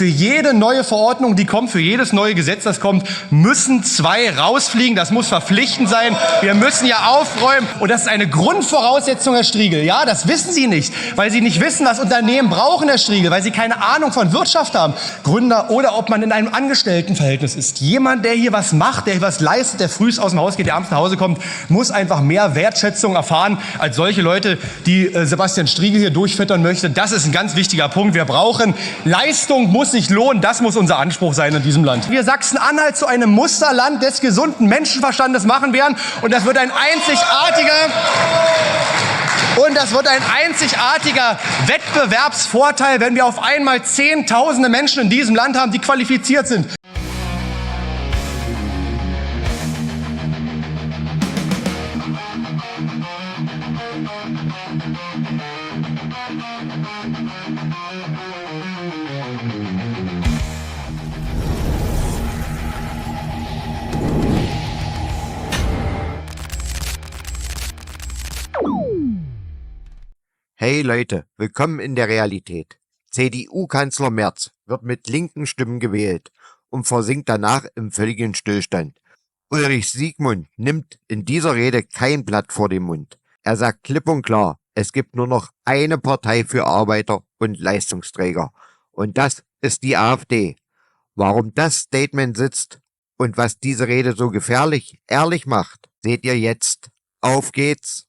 Für jede neue Verordnung, die kommt, für jedes neue Gesetz, das kommt, müssen 2 rausfliegen. Das muss verpflichtend sein. Wir müssen ja aufräumen. Und das ist eine Grundvoraussetzung, Herr Striegel. Ja, das wissen Sie nicht, weil Sie nicht wissen, was Unternehmen brauchen, Herr Striegel, weil Sie keine Ahnung von Wirtschaft haben. Gründer oder ob man in einem Angestelltenverhältnis ist. Jemand, der hier was macht, der hier was leistet, der früh aus dem Haus geht, der abends nach Hause kommt, muss einfach mehr Wertschätzung erfahren als solche Leute, die Sebastian Striegel hier durchfüttern möchte. Das ist ein ganz wichtiger Punkt. Wir brauchen Leistung, muss sich lohnen. Das muss unser Anspruch sein in diesem Land. Wir Sachsen-Anhalt zu einem Musterland des gesunden Menschenverstandes machen werden. Und das wird ein einzigartiger Wettbewerbsvorteil, wenn wir auf einmal Zehntausende Menschen in diesem Land haben, die qualifiziert sind. Hey Leute, willkommen in der Realität. CDU-Kanzler Merz wird mit linken Stimmen gewählt und versinkt danach im völligen Stillstand. Ulrich Siegmund nimmt in dieser Rede kein Blatt vor den Mund. Er sagt klipp und klar, es gibt nur noch eine Partei für Arbeiter und Leistungsträger. Und das ist die AfD. Warum das Statement sitzt und was diese Rede so gefährlich ehrlich macht, seht ihr jetzt. Auf geht's!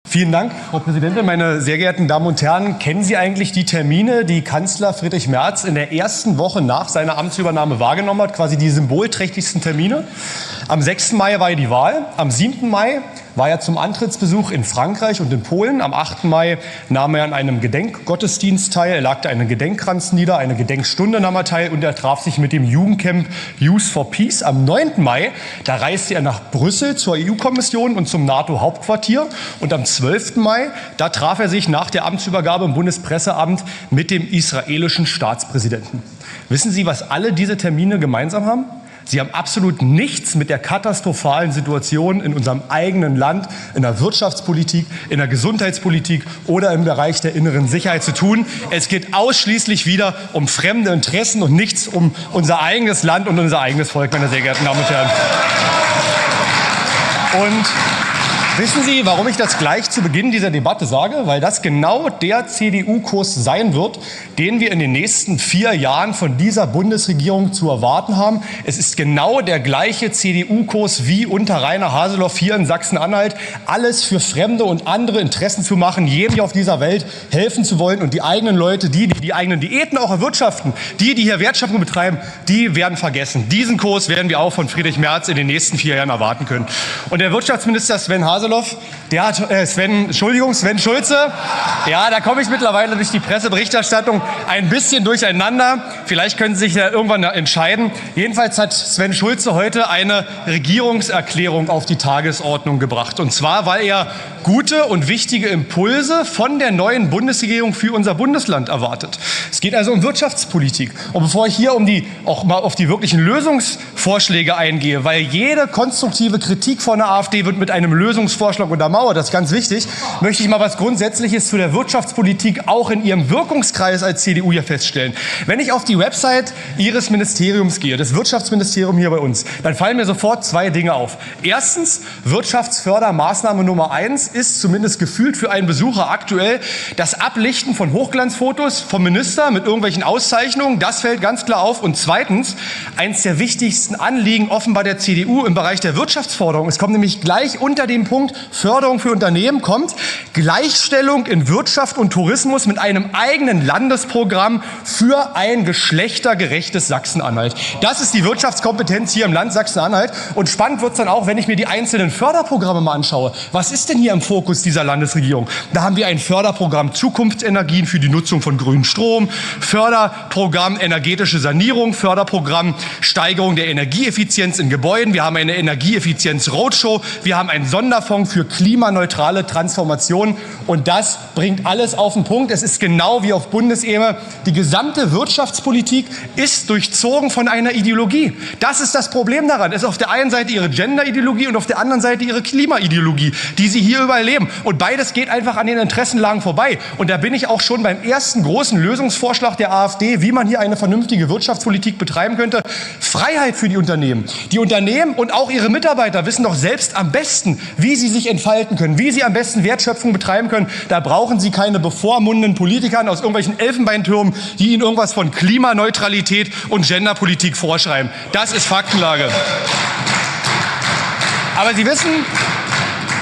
Vielen Dank, Frau Präsidentin. Meine sehr geehrten Damen und Herren, kennen Sie eigentlich die Termine, die Kanzler Friedrich Merz in der ersten Woche nach seiner Amtsübernahme wahrgenommen hat? Quasi die symbolträchtigsten Termine. Am 6. Mai war ja die Wahl. Am 7. Mai war er zum Antrittsbesuch in Frankreich und in Polen. Am 8. Mai nahm er an einem Gedenkgottesdienst teil. Er legte einen Gedenkkranz nieder, eine Gedenkstunde nahm er teil und er traf sich mit dem Jugendcamp Youth for Peace. Am 9. Mai, da reiste er nach Brüssel zur EU-Kommission und zum NATO-Hauptquartier. Und am 12. Mai, da traf er sich nach der Amtsübergabe im Bundespresseamt mit dem israelischen Staatspräsidenten. Wissen Sie, was alle diese Termine gemeinsam haben? Sie haben absolut nichts mit der katastrophalen Situation in unserem eigenen Land, in der Wirtschaftspolitik, in der Gesundheitspolitik oder im Bereich der inneren Sicherheit zu tun. Es geht ausschließlich wieder um fremde Interessen und nichts um unser eigenes Land und unser eigenes Volk, meine sehr geehrten Damen und Herren. Und wissen Sie, warum ich das gleich zu Beginn dieser Debatte sage? Weil das genau der CDU-Kurs sein wird, den wir in den nächsten 4 Jahren von dieser Bundesregierung zu erwarten haben. Es ist genau der gleiche CDU-Kurs wie unter Rainer Haseloff hier in Sachsen-Anhalt. Alles für fremde und andere Interessen zu machen, jedem hier auf dieser Welt helfen zu wollen und die eigenen Leute, die eigenen Diäten auch erwirtschaften, die hier Wertschöpfung betreiben, die werden vergessen. Diesen Kurs werden wir auch von Friedrich Merz in den nächsten 4 Jahren erwarten können. Und der Wirtschaftsminister Sven der hat, Sven Schulze, ja, da komme ich mittlerweile durch die Presseberichterstattung ein bisschen durcheinander. Vielleicht können Sie sich ja irgendwann entscheiden. Jedenfalls hat Sven Schulze heute eine Regierungserklärung auf die Tagesordnung gebracht. Und zwar, weil er gute und wichtige Impulse von der neuen Bundesregierung für unser Bundesland erwartet. Es geht also um Wirtschaftspolitik. Und bevor ich hier auch mal auf die wirklichen Lösungsvorschläge eingehe, weil jede konstruktive Kritik von der AfD wird mit einem Lösungsvorschlag untermauert, das ist ganz wichtig, möchte ich mal was Grundsätzliches zu der Wirtschaftspolitik auch in Ihrem Wirkungskreis als CDU hier feststellen. Wenn ich auf die Website Ihres Ministeriums gehe, das Wirtschaftsministerium hier bei uns, dann fallen mir sofort 2 Dinge auf. Erstens, Wirtschaftsfördermaßnahme Nummer 1 ist zumindest gefühlt für einen Besucher aktuell das Ablichten von Hochglanzfotos vom Minister mit irgendwelchen Auszeichnungen. Das fällt ganz klar auf. Und zweitens, eines der wichtigsten Anliegen offenbar der CDU im Bereich der Wirtschaftsförderung. Es kommt nämlich gleich unter dem Punkt Förderung für Unternehmen kommt Gleichstellung in Wirtschaft und Tourismus mit einem eigenen Landesprogramm für ein geschlechtergerechtes Sachsen-Anhalt. Das ist die Wirtschaftskompetenz hier im Land Sachsen-Anhalt. Und spannend wird es dann auch, wenn ich mir die einzelnen Förderprogramme mal anschaue. Was ist denn hier im Fokus dieser Landesregierung? Da haben wir ein Förderprogramm Zukunftsenergien für die Nutzung von grünem Strom, Förderprogramm energetische Sanierung, Förderprogramm Steigerung der Energieeffizienz in Gebäuden. Wir haben eine Energieeffizienz-Roadshow. Wir haben einen Sonderfonds für klimaneutrale Transformation. Und das bringt alles auf den Punkt. Es ist genau wie auf Bundesebene. Die gesamte Wirtschaftspolitik ist durchzogen von einer Ideologie. Das ist das Problem daran. Es ist auf der einen Seite ihre Gender-Ideologie und auf der anderen Seite ihre Klimaideologie, die sie hier überall leben. Und beides geht einfach an den Interessenlagen vorbei. Und da bin ich auch schon beim ersten großen Lösungsvorschlag der AfD, wie man hier eine vernünftige Wirtschaftspolitik betreiben könnte. Freiheit für die Unternehmen. Die Unternehmen und auch ihre Mitarbeiter wissen doch selbst am besten, wie sie sich entfalten können, wie sie am besten Wertschöpfung betreiben können. Da brauchen sie keine bevormundenden Politikern aus irgendwelchen Elfenbeintürmen, die ihnen irgendwas von Klimaneutralität und Genderpolitik vorschreiben. Das ist Faktenlage. Aber Sie wissen,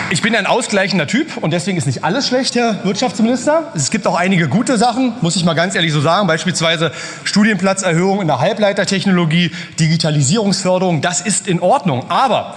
ich bin ein ausgleichender Typ und deswegen ist nicht alles schlecht, Herr Wirtschaftsminister. Es gibt auch einige gute Sachen, muss ich mal ganz ehrlich so sagen, beispielsweise Studienplatzerhöhung in der Halbleitertechnologie, Digitalisierungsförderung, das ist in Ordnung. Aber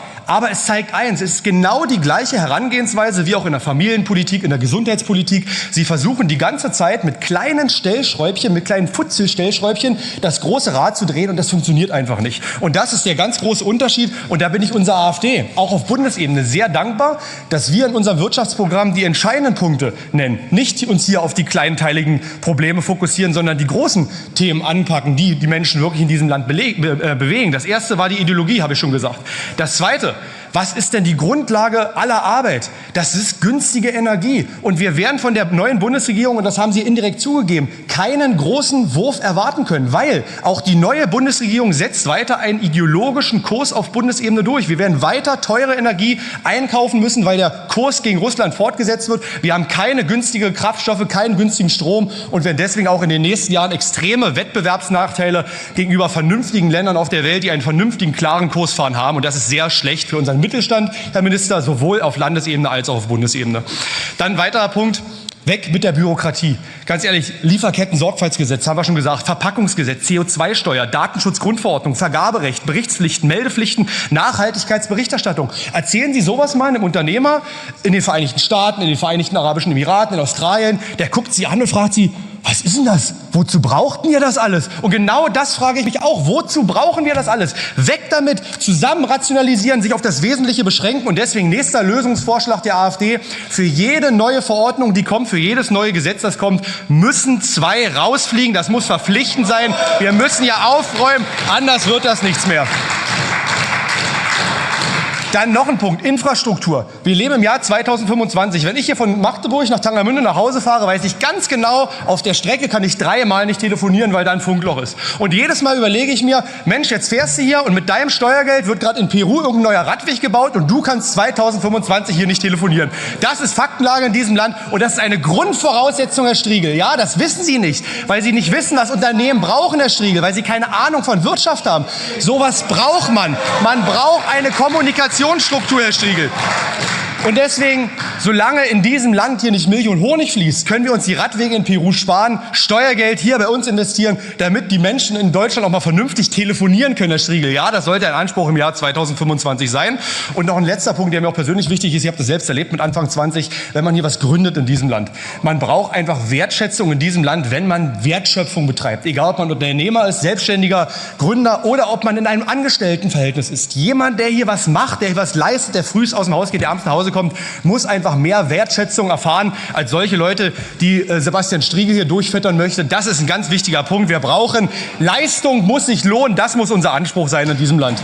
es zeigt eins, es ist genau die gleiche Herangehensweise wie auch in der Familienpolitik, in der Gesundheitspolitik. Sie versuchen die ganze Zeit mit kleinen Stellschräubchen, mit kleinen Futzelstellschräubchen das große Rad zu drehen und das funktioniert einfach nicht. Und das ist der ganz große Unterschied und da bin ich unserer AfD auch auf Bundesebene sehr dankbar, dass wir in unserem Wirtschaftsprogramm die entscheidenden Punkte nennen. Nicht uns hier auf die kleinteiligen Probleme fokussieren, sondern die großen Themen anpacken, die die Menschen wirklich in diesem Land bewegen. Das erste war die Ideologie, habe ich schon gesagt. Das zweite: Was ist denn die Grundlage aller Arbeit? Das ist günstige Energie. Und wir werden von der neuen Bundesregierung, und das haben Sie indirekt zugegeben, keinen großen Wurf erwarten können, weil auch die neue Bundesregierung setzt weiter einen ideologischen Kurs auf Bundesebene durch. Wir werden weiter teure Energie einkaufen müssen, weil der Kurs gegen Russland fortgesetzt wird. Wir haben keine günstigen Kraftstoffe, keinen günstigen Strom und werden deswegen auch in den nächsten Jahren extreme Wettbewerbsnachteile gegenüber vernünftigen Ländern auf der Welt, die einen vernünftigen, klaren Kurs fahren haben. Und das ist sehr schlecht für unseren Mittelstand, Herr Minister, sowohl auf Landesebene als auch auf Bundesebene. Dann ein weiterer Punkt: Weg mit der Bürokratie. Ganz ehrlich, Lieferketten-Sorgfaltsgesetz, haben wir schon gesagt, Verpackungsgesetz, CO2-Steuer, Datenschutzgrundverordnung, Vergaberecht, Berichtspflichten, Meldepflichten, Nachhaltigkeitsberichterstattung. Erzählen Sie sowas mal einem Unternehmer in den Vereinigten Staaten, in den Vereinigten Arabischen Emiraten, in Australien, der guckt Sie an und fragt Sie: Was ist denn das? Wozu brauchten wir das alles? Und genau das frage ich mich auch. Wozu brauchen wir das alles? Weg damit, zusammen rationalisieren, sich auf das Wesentliche beschränken. Und deswegen nächster Lösungsvorschlag der AfD: Für jede neue Verordnung, die kommt, für jedes neue Gesetz, das kommt, müssen 2 rausfliegen. Das muss verpflichtend sein. Wir müssen ja aufräumen, anders wird das nichts mehr. Dann noch ein Punkt: Infrastruktur. Wir leben im Jahr 2025. Wenn ich hier von Magdeburg nach Tangermünde nach Hause fahre, weiß ich ganz genau, auf der Strecke kann ich 3-mal nicht telefonieren, weil da ein Funkloch ist. Und jedes Mal überlege ich mir: Mensch, jetzt fährst du hier und mit deinem Steuergeld wird gerade in Peru irgendein neuer Radweg gebaut und du kannst 2025 hier nicht telefonieren. Das ist Faktenlage in diesem Land und das ist eine Grundvoraussetzung, Herr Striegel. Ja, das wissen Sie nicht, weil Sie nicht wissen, was Unternehmen brauchen, Herr Striegel, weil Sie keine Ahnung von Wirtschaft haben. Sowas braucht man. Man braucht eine Kommunikationsstruktur, Herr Striegel. Und deswegen, solange in diesem Land hier nicht Milch und Honig fließt, können wir uns die Radwege in Peru sparen, Steuergeld hier bei uns investieren, damit die Menschen in Deutschland auch mal vernünftig telefonieren können, Herr Striegel. Ja, das sollte ein Anspruch im Jahr 2025 sein. Und noch ein letzter Punkt, der mir auch persönlich wichtig ist. Ich habe das selbst erlebt mit Anfang 20, wenn man hier was gründet in diesem Land. Man braucht einfach Wertschätzung in diesem Land, wenn man Wertschöpfung betreibt. Egal, ob man Unternehmer ist, Selbstständiger, Gründer oder ob man in einem Angestelltenverhältnis ist. Jemand, der hier was macht, der hier was leistet, der früh aus dem Haus geht, der abends nach Hause kommt, muss einfach mehr Wertschätzung erfahren als solche Leute, die Sebastian Striegel hier durchfüttern möchte. Das ist ein ganz wichtiger Punkt. Wir brauchen Leistung, muss sich lohnen. Das muss unser Anspruch sein in diesem Land.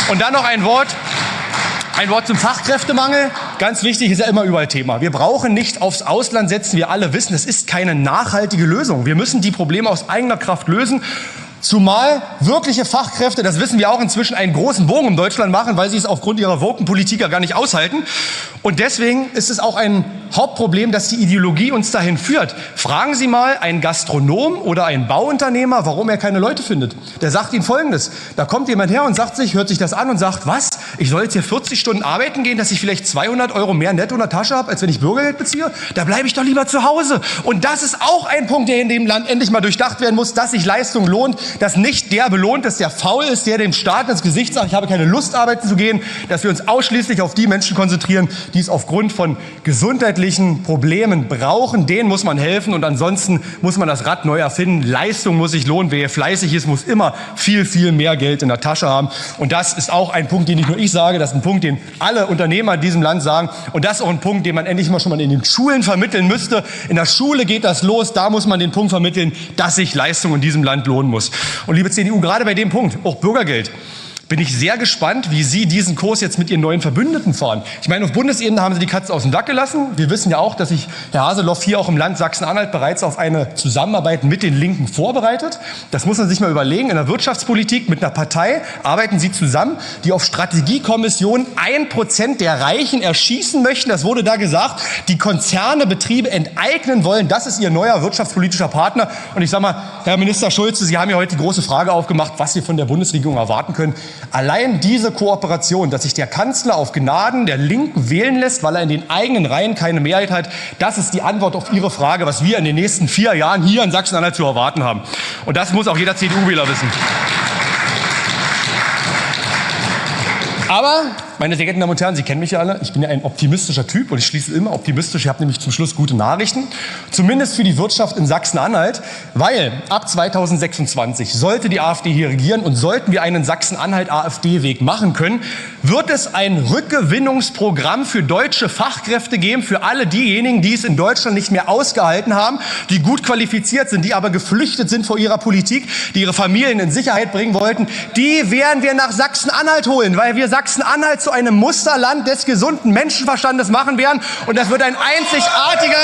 Und dann noch ein Wort zum Fachkräftemangel. Ganz wichtig, ist ja immer überall Thema. Wir brauchen nicht aufs Ausland setzen. Wir alle wissen, es ist keine nachhaltige Lösung. Wir müssen die Probleme aus eigener Kraft lösen. Zumal wirkliche Fachkräfte, das wissen wir auch inzwischen, einen großen Bogen um Deutschland machen, weil sie es aufgrund ihrer Wokenpolitik ja gar nicht aushalten. Und deswegen ist es auch ein Hauptproblem, dass die Ideologie uns dahin führt. Fragen Sie mal einen Gastronom oder einen Bauunternehmer, warum er keine Leute findet. Der sagt Ihnen Folgendes: Da kommt jemand her und sagt hört sich das an und sagt: Was? Ich soll jetzt hier 40 Stunden arbeiten gehen, dass ich vielleicht 200 € mehr netto in der Tasche habe, als wenn ich Bürgergeld beziehe? Da bleibe ich doch lieber zu Hause. Und das ist auch ein Punkt, der in dem Land endlich mal durchdacht werden muss, dass sich Leistung lohnt, dass nicht der belohnt ist, der faul ist, der dem Staat ins Gesicht sagt, ich habe keine Lust, arbeiten zu gehen, dass wir uns ausschließlich auf die Menschen konzentrieren, die es aufgrund von gesundheitlichen Problemen brauchen. Denen muss man helfen und ansonsten muss man das Rad neu erfinden. Leistung muss sich lohnen. Wer fleißig ist, muss immer viel, viel mehr Geld in der Tasche haben. Und das ist auch ein Punkt, den nicht nur ich sage, das ist ein Punkt, den alle Unternehmer in diesem Land sagen. Und das ist auch ein Punkt, den man endlich mal schon mal in den Schulen vermitteln müsste. In der Schule geht das los, da muss man den Punkt vermitteln, dass sich Leistung in diesem Land lohnen muss. Und liebe CDU, gerade bei dem Punkt, auch Bürgergeld. bin ich sehr gespannt, wie Sie diesen Kurs jetzt mit Ihren neuen Verbündeten fahren. Ich meine, auf Bundesebene haben Sie die Katze aus dem Sack gelassen. Wir wissen ja auch, dass sich Herr Haseloff hier auch im Land Sachsen-Anhalt bereits auf eine Zusammenarbeit mit den Linken vorbereitet. Das muss man sich mal überlegen. In der Wirtschaftspolitik mit einer Partei arbeiten Sie zusammen, die auf Strategiekommissionen 1% der Reichen erschießen möchten. Das wurde da gesagt. Die Konzerne, Betriebe enteignen wollen. Das ist Ihr neuer wirtschaftspolitischer Partner. Und ich sage mal, Herr Minister Schulze, Sie haben ja heute die große Frage aufgemacht, was Sie von der Bundesregierung erwarten können. Allein diese Kooperation, dass sich der Kanzler auf Gnaden der Linken wählen lässt, weil er in den eigenen Reihen keine Mehrheit hat, das ist die Antwort auf Ihre Frage, was wir in den nächsten 4 Jahren hier in Sachsen-Anhalt zu erwarten haben. Und das muss auch jeder CDU-Wähler wissen. Aber, meine sehr geehrten Damen und Herren, Sie kennen mich ja alle, ich bin ja ein optimistischer Typ und ich schließe immer optimistisch. Ich habe nämlich zum Schluss gute Nachrichten, zumindest für die Wirtschaft in Sachsen-Anhalt, weil ab 2026 sollte die AfD hier regieren und sollten wir einen Sachsen-Anhalt-AfD-Weg machen können, wird es ein Rückgewinnungsprogramm für deutsche Fachkräfte geben, für alle diejenigen, die es in Deutschland nicht mehr ausgehalten haben, die gut qualifiziert sind, die aber geflüchtet sind vor ihrer Politik, die ihre Familien in Sicherheit bringen wollten. Die werden wir nach Sachsen-Anhalt holen, weil wir Sachsen-Anhalt zu einem Musterland des gesunden Menschenverstandes machen werden. Und das wird ein einzigartiger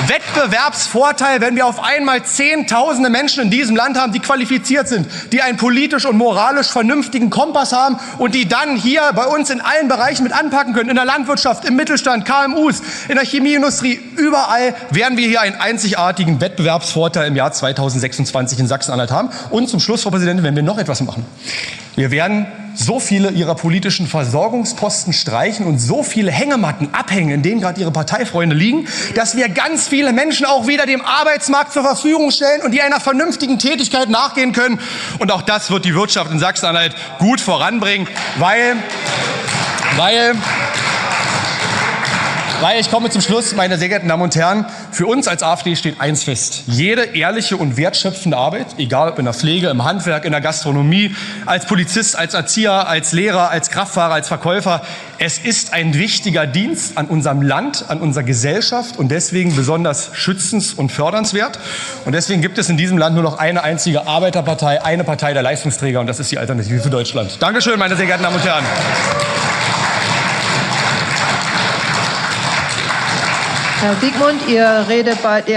Wettbewerbsvorteil, wenn wir auf einmal Zehntausende Menschen in diesem Land haben, die qualifiziert sind, die einen politisch und moralisch vernünftigen Kompass haben und die dann hier bei uns in allen Bereichen mit anpacken können. In der Landwirtschaft, im Mittelstand, KMUs, in der Chemieindustrie, überall werden wir hier einen einzigartigen Wettbewerbsvorteil im Jahr 2026 in Sachsen-Anhalt haben. Und zum Schluss, Frau Präsidentin, werden wir noch etwas machen. Wir werden so viele Ihrer politischen Versorgungsposten streichen und so viele Hängematten abhängen, in denen gerade Ihre Parteifreunde liegen, dass wir ganz viele Menschen auch wieder dem Arbeitsmarkt zur Verfügung stellen und die einer vernünftigen Tätigkeit nachgehen können. Und auch das wird die Wirtschaft in Sachsen-Anhalt gut voranbringen, weil ich komme zum Schluss, meine sehr geehrten Damen und Herren, für uns als AfD steht eins fest. Jede ehrliche und wertschöpfende Arbeit, egal ob in der Pflege, im Handwerk, in der Gastronomie, als Polizist, als Erzieher, als Lehrer, als Kraftfahrer, als Verkäufer, es ist ein wichtiger Dienst an unserem Land, an unserer Gesellschaft und deswegen besonders schützens- und fördernswert. Und deswegen gibt es in diesem Land nur noch eine einzige Arbeiterpartei, eine Partei der Leistungsträger und das ist die Alternative für Deutschland. Dankeschön, meine sehr geehrten Damen und Herren. Herr Siegmund, Ihr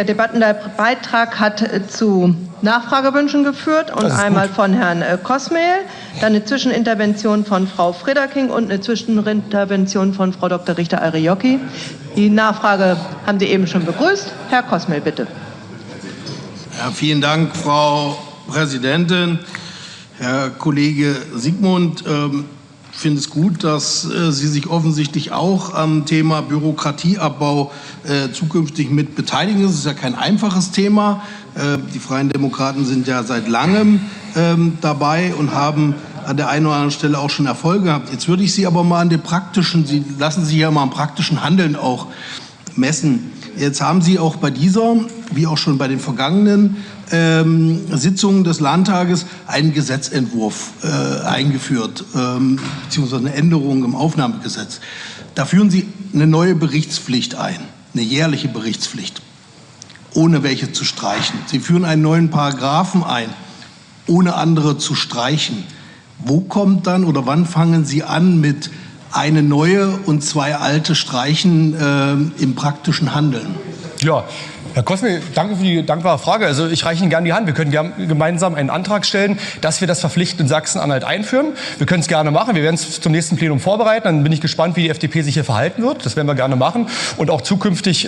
Debattenbeitrag hat zu Nachfragewünschen geführt und einmal von Herrn Kosmel, dann eine Zwischenintervention von Frau Frederking und eine Zwischenintervention von Frau Dr. Richter-Ariocki. Die Nachfrage haben Sie eben schon begrüßt. Herr Kosmel, bitte. Ja, vielen Dank, Frau Präsidentin. Herr Kollege Siegmund, ich finde es gut, dass Sie sich offensichtlich auch am Thema Bürokratieabbau zukünftig mit beteiligen. Das ist ja kein einfaches Thema. Die Freien Demokraten sind ja seit langem dabei und haben an der einen oder anderen Stelle auch schon Erfolge gehabt. Jetzt würde ich Sie aber mal an den praktischen, Sie lassen sich ja mal am praktischen Handeln auch messen. Jetzt haben Sie auch bei dieser, wie auch schon bei den vergangenen Sitzungen des Landtages einen Gesetzentwurf eingeführt, beziehungsweise eine Änderung im Aufnahmegesetz. Da führen Sie eine neue Berichtspflicht ein, eine jährliche Berichtspflicht, ohne welche zu streichen. Sie führen einen neuen Paragraphen ein, ohne andere zu streichen. Wo kommt dann oder wann fangen Sie an mit eine neue und 2 alte streichen im praktischen Handeln? Ja, Herr Kosmel, danke für die dankbare Frage. Also ich reiche Ihnen gerne die Hand. Wir können gemeinsam einen Antrag stellen, dass wir das verpflichtend in Sachsen-Anhalt einführen. Wir können es gerne machen. Wir werden es zum nächsten Plenum vorbereiten. Dann bin ich gespannt, wie die FDP sich hier verhalten wird. Das werden wir gerne machen. Und auch zukünftig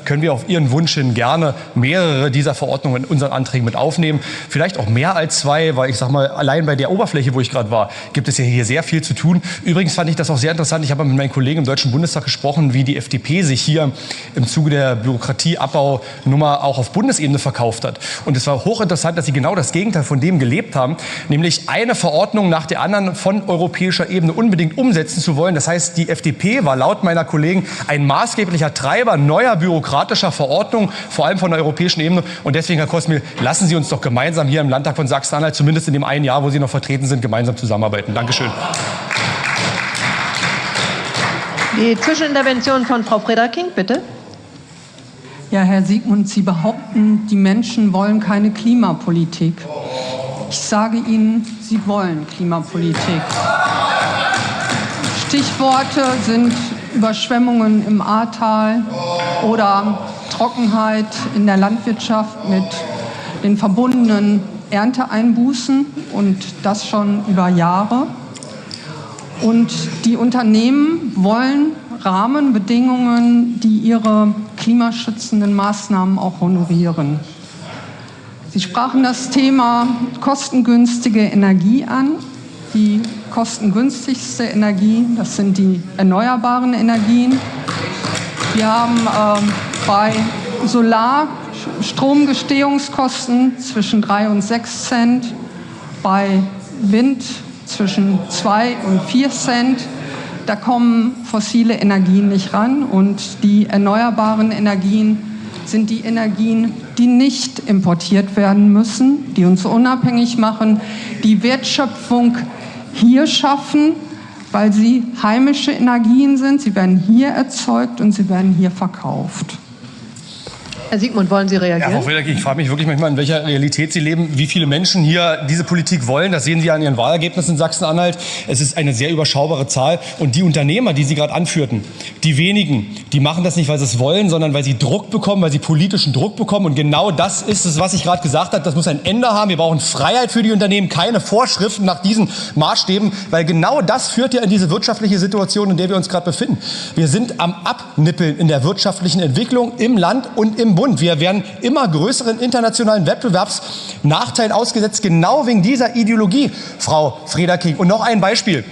können wir auf Ihren Wunsch hin gerne mehrere dieser Verordnungen in unseren Anträgen mit aufnehmen. Vielleicht auch mehr als 2, weil ich sage mal, allein bei der Oberfläche, wo ich gerade war, gibt es ja hier sehr viel zu tun. Übrigens fand ich das auch sehr interessant. Ich habe mit meinen Kollegen im Deutschen Bundestag gesprochen, wie die FDP sich hier im Zuge der Bürokratieabbau Nummer auch auf Bundesebene verkauft hat. Und es war hochinteressant, dass sie genau das Gegenteil von dem gelebt haben, nämlich eine Verordnung nach der anderen von europäischer Ebene unbedingt umsetzen zu wollen. Das heißt, die FDP war laut meiner Kollegen ein maßgeblicher Treiber neuer bürokratischer Verordnungen, vor allem von der europäischen Ebene. Und deswegen, Herr Kosmel, lassen Sie uns doch gemeinsam hier im Landtag von Sachsen-Anhalt, zumindest in dem einen Jahr, wo Sie noch vertreten sind, gemeinsam zusammenarbeiten. Dankeschön. Die Zwischenintervention von Frau Frederking, bitte. Ja, Herr Siegmund, Sie behaupten, die Menschen wollen keine Klimapolitik. Ich sage Ihnen, Sie wollen Klimapolitik. Stichworte sind Überschwemmungen im Ahrtal oder Trockenheit in der Landwirtschaft mit den verbundenen Ernteeinbußen und das schon über Jahre. Und die Unternehmen wollen Rahmenbedingungen, die ihre klimaschützenden Maßnahmen auch honorieren. Sie sprachen das Thema kostengünstige Energie an. Die kostengünstigste Energie, das sind die erneuerbaren Energien. Wir haben bei Solar Stromgestehungskosten zwischen 3 und 6 Cent, bei Wind zwischen 2 und 4 Cent. Da kommen fossile Energien nicht ran und die erneuerbaren Energien sind die Energien, die nicht importiert werden müssen, die uns unabhängig machen, die Wertschöpfung hier schaffen, weil sie heimische Energien sind. Sie werden hier erzeugt und sie werden hier verkauft. Herr Siegmund, wollen Sie reagieren? Ja, Frau Frederking, ich frage mich wirklich manchmal, in welcher Realität Sie leben, wie viele Menschen hier diese Politik wollen. Das sehen Sie an Ihren Wahlergebnissen in Sachsen-Anhalt. Es ist eine sehr überschaubare Zahl. Und die Unternehmer, die Sie gerade anführten, die wenigen, die machen das nicht, weil sie es wollen, sondern weil sie Druck bekommen, weil sie politischen Druck bekommen. Und genau das ist es, was ich gerade gesagt habe. Das muss ein Ende haben. Wir brauchen Freiheit für die Unternehmen, keine Vorschriften nach diesen Maßstäben, weil genau das führt ja in diese wirtschaftliche Situation, in der wir uns gerade befinden. Wir sind am Abnippeln in der wirtschaftlichen Entwicklung im Land und im Bund. Wir werden immer größeren internationalen Wettbewerbsnachteilen ausgesetzt, genau wegen dieser Ideologie, Frau Frederking. Und noch ein Beispiel.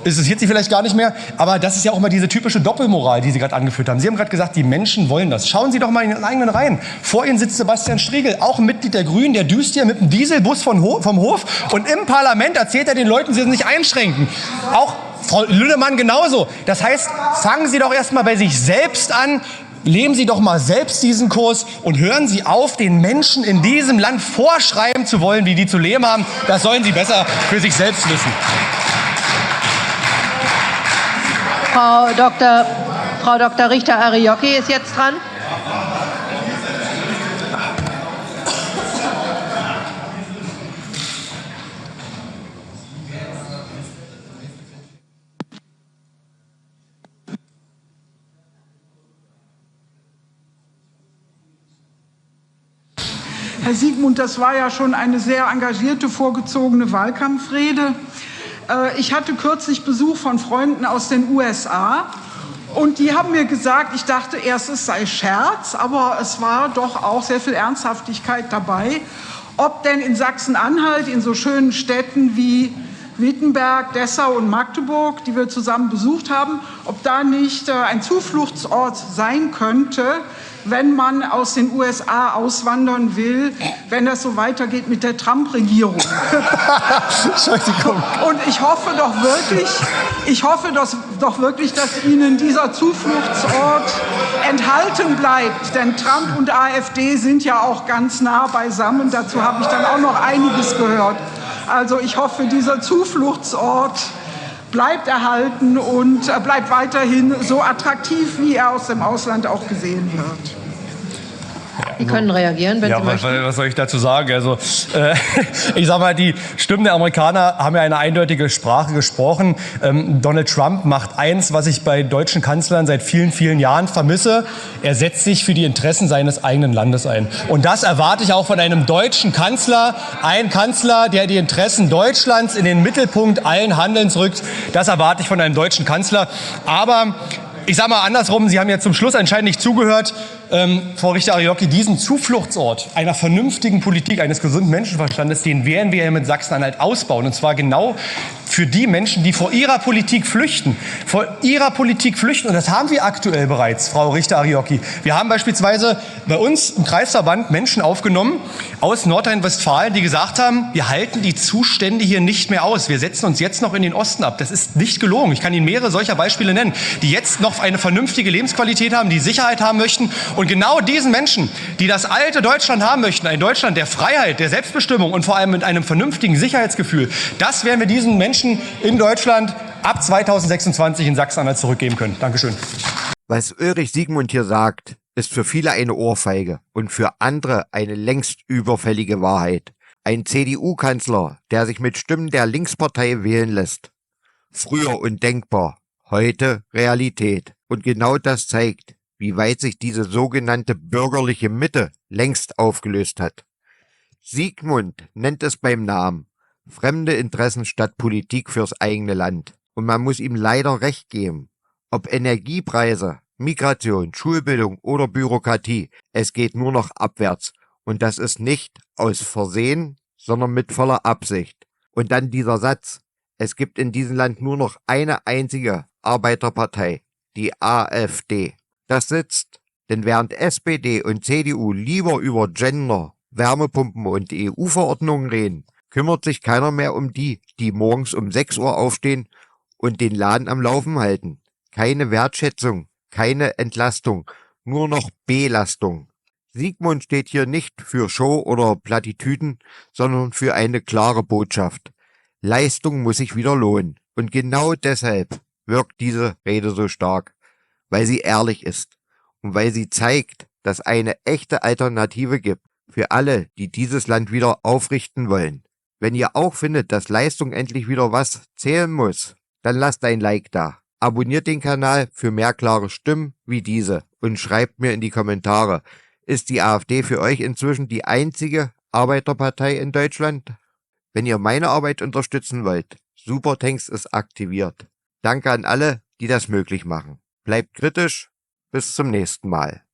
Es interessiert Sie vielleicht gar nicht mehr, aber das ist ja auch immer diese typische Doppelmoral, die Sie gerade angeführt haben. Sie haben gerade gesagt, die Menschen wollen das. Schauen Sie doch mal in Ihren eigenen Reihen. Vor Ihnen sitzt Sebastian Striegel, auch ein Mitglied der Grünen, der düst hier mit dem Dieselbus vom Hof. Und im Parlament erzählt er den Leuten, sie sollen sich einschränken. Auch Frau Lüdemann genauso. Das heißt, fangen Sie doch erst mal bei sich selbst an. Leben Sie doch mal selbst diesen Kurs und hören Sie auf, den Menschen in diesem Land vorschreiben zu wollen, wie die zu leben haben. Das sollen Sie besser für sich selbst wissen. Frau Dr. Richter-Ariocki ist jetzt dran. Herr Siegmund, das war ja schon eine sehr engagierte, vorgezogene Wahlkampfrede. Ich hatte kürzlich Besuch von Freunden aus den USA und die haben mir gesagt, ich dachte erst, es sei Scherz, aber es war doch auch sehr viel Ernsthaftigkeit dabei, ob denn in Sachsen-Anhalt, in so schönen Städten wie Wittenberg, Dessau und Magdeburg, die wir zusammen besucht haben, ob da nicht ein Zufluchtsort sein könnte, wenn man aus den USA auswandern will, wenn das so weitergeht mit der Trump-Regierung. Und ich hoffe doch wirklich, dass Ihnen dieser Zufluchtsort enthalten bleibt. Denn Trump und AfD sind ja auch ganz nah beisammen. Dazu habe ich dann auch noch einiges gehört. Also ich hoffe, dieser Zufluchtsort bleibt erhalten und bleibt weiterhin so attraktiv, wie er aus dem Ausland auch gesehen wird. Sie können reagieren, wenn Sie möchten. Was soll ich dazu sagen? Also, ich sage mal, die Stimmen der Amerikaner haben ja eine eindeutige Sprache gesprochen. Donald Trump macht eins, was ich bei deutschen Kanzlern seit vielen, vielen Jahren vermisse. Er setzt sich für die Interessen seines eigenen Landes ein. Und das erwarte ich auch von einem deutschen Kanzler. Ein Kanzler, der die Interessen Deutschlands in den Mittelpunkt allen Handelns rückt. Das erwarte ich von einem deutschen Kanzler. Aber ich sage mal andersrum, Sie haben jetzt zum Schluss anscheinend nicht zugehört. Frau Richter-Ariocki, diesen Zufluchtsort einer vernünftigen Politik, eines gesunden Menschenverstandes, den werden wir ja mit Sachsen-Anhalt ausbauen. Und zwar genau für die Menschen, die vor ihrer Politik flüchten. Vor ihrer Politik flüchten. Und das haben wir aktuell bereits, Frau Richter-Ariocki. Wir haben beispielsweise bei uns im Kreisverband Menschen aufgenommen aus Nordrhein-Westfalen, die gesagt haben, wir halten die Zustände hier nicht mehr aus. Wir setzen uns jetzt noch in den Osten ab. Das ist nicht gelogen. Ich kann Ihnen mehrere solcher Beispiele nennen, die jetzt noch eine vernünftige Lebensqualität haben, die Sicherheit haben möchten. Und genau diesen Menschen, die das alte Deutschland haben möchten, ein Deutschland der Freiheit, der Selbstbestimmung und vor allem mit einem vernünftigen Sicherheitsgefühl, das werden wir diesen Menschen in Deutschland ab 2026 in Sachsen-Anhalt zurückgeben können. Dankeschön. Was Ulrich Siegmund hier sagt, ist für viele eine Ohrfeige und für andere eine längst überfällige Wahrheit. Ein CDU-Kanzler, der sich mit Stimmen der Linkspartei wählen lässt. Früher undenkbar, heute Realität. Und genau das zeigt, wie weit sich diese sogenannte bürgerliche Mitte längst aufgelöst hat. Sigmund nennt es beim Namen: fremde Interessen statt Politik fürs eigene Land. Und man muss ihm leider recht geben. Ob Energiepreise, Migration, Schulbildung oder Bürokratie, es geht nur noch abwärts. Und das ist nicht aus Versehen, sondern mit voller Absicht. Und dann dieser Satz: Es gibt in diesem Land nur noch eine einzige Arbeiterpartei, die AfD. Das sitzt, denn während SPD und CDU lieber über Gender, Wärmepumpen und EU-Verordnungen reden, kümmert sich keiner mehr um die, die morgens um 6 Uhr aufstehen und den Laden am Laufen halten. Keine Wertschätzung, keine Entlastung, nur noch Belastung. Sigmund steht hier nicht für Show oder Plattitüden, sondern für eine klare Botschaft. Leistung muss sich wieder lohnen. Und genau deshalb wirkt diese Rede so stark, weil sie ehrlich ist und weil sie zeigt, dass eine echte Alternative gibt für alle, die dieses Land wieder aufrichten wollen. Wenn ihr auch findet, dass Leistung endlich wieder was zählen muss, dann lasst ein Like da. Abonniert den Kanal für mehr klare Stimmen wie diese und schreibt mir in die Kommentare: Ist die AfD für euch inzwischen die einzige Arbeiterpartei in Deutschland? Wenn ihr meine Arbeit unterstützen wollt, Supertanks ist aktiviert. Danke an alle, die das möglich machen. Bleibt kritisch, bis zum nächsten Mal.